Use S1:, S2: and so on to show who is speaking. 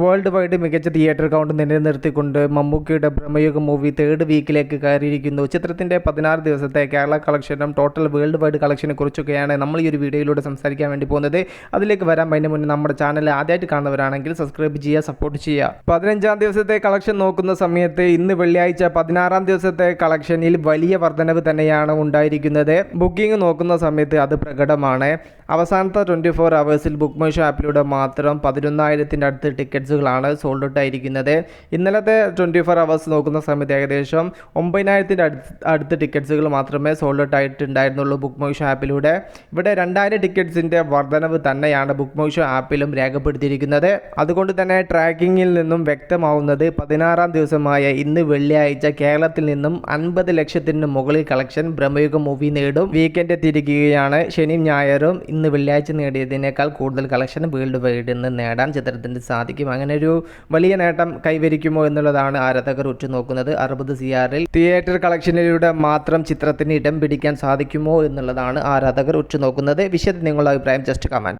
S1: World wide മികച്ച theatre count നിലനിർത്തിക്കൊണ്ട് മമ്മൂക്കിയുടെ Bramayugam movie third വീക്കിലേക്ക് കയറിയിരിക്കുന്നു. ചിത്രത്തിൻ്റെ 16 ദിവസത്തെ കേരള കളക്ഷനും ടോട്ടൽ വേൾഡ് വൈഡ് കളക്ഷനെ കുറിച്ചൊക്കെയാണ് നമ്മൾ ഈ ഒരു വീഡിയോയിലൂടെ സംസാരിക്കാൻ വേണ്ടി പോകുന്നത്. അതിലേക്ക് വരാൻ അതിന് മുന്നേ നമ്മുടെ ചാനൽ ആദ്യമായിട്ട് കാണുന്നവരാണെങ്കിൽ സബ്സ്ക്രൈബ് ചെയ്യുക, സപ്പോർട്ട് ചെയ്യുക. 15-ാം ദിവസത്തെ കളക്ഷൻ നോക്കുന്ന സമയത്ത് ഇന്ന് വെള്ളിയാഴ്ച 16-ാം ദിവസത്തെ കളക്ഷനിൽ വലിയ വർധനവ് തന്നെയാണ് ഉണ്ടായിരിക്കുന്നത്. ബുക്കിംഗ് നോക്കുന്ന സമയത്ത് അത് പ്രകടമാണ്. അവസാനത്തെ 24 അവേഴ്സിൽ ബുക്ക് മൈ ഷോ ആപ്പിലൂടെ മാത്രം 11,000-ൻ്റെ അടുത്ത് ടിക്കറ്റ്സുകളാണ് സോൾഡ് ഔട്ട് ആയിരിക്കുന്നത്. ഇന്നലത്തെ 24 അവേഴ്സ് നോക്കുന്ന സമയത്ത് ഏകദേശം 9,000-ൻ്റെ അടുത്ത് ടിക്കറ്റ്സുകൾ മാത്രമേ സോൾഡ് ഔട്ട് ആയിട്ടുണ്ടായിരുന്നുള്ളൂ ബുക്ക് മൈ ഷോ ആപ്പിലൂടെ. ഇവിടെ 2,000 ടിക്കറ്റ്സിൻ്റെ വർധനവ് തന്നെയാണ് ബുക്ക് മൈ ഷോ ആപ്പിലും രേഖപ്പെടുത്തിയിരിക്കുന്നത്. അതുകൊണ്ട് തന്നെ ട്രാക്കിങ്ങിൽ നിന്നും വ്യക്തമാവുന്നത് 16-ാം ദിവസമായ ഇന്ന് വെള്ളിയാഴ്ച കേരളത്തിൽ നിന്നും 50 ലക്ഷത്തിന് മുകളിൽ കളക്ഷൻ ബ്രഹ്മയുഗം മൂവി നേടും. വീക്കെൻഡ് എത്തിയിരിക്കുകയാണ്. ശനിയും ഞായറും ഇന്ന് വെള്ളിയാഴ്ച നേടിയതിനേക്കാൾ കൂടുതൽ കളക്ഷൻ വേൾഡ് വൈഡ് നിന്ന് നേടാൻ ചിത്രത്തിന് സാധിക്കും. അങ്ങനെ ഒരു വലിയ നേട്ടം കൈവരിക്കുമോ എന്നുള്ളതാണ് ആരാധകർ ഉറ്റുനോക്കുന്നത്. 60 CRൽ തിയേറ്റർ കളക്ഷനിലൂടെ മാത്രം ചിത്രത്തിന് ഇടം പിടിക്കാൻ സാധിക്കുമോ എന്നുള്ളതാണ് ആരാധകർ ഉറ്റുനോക്കുന്നത്. വിഷയത്തിൽ നിങ്ങളുടെ അഭിപ്രായം ജസ്റ്റ് കമന്റ്.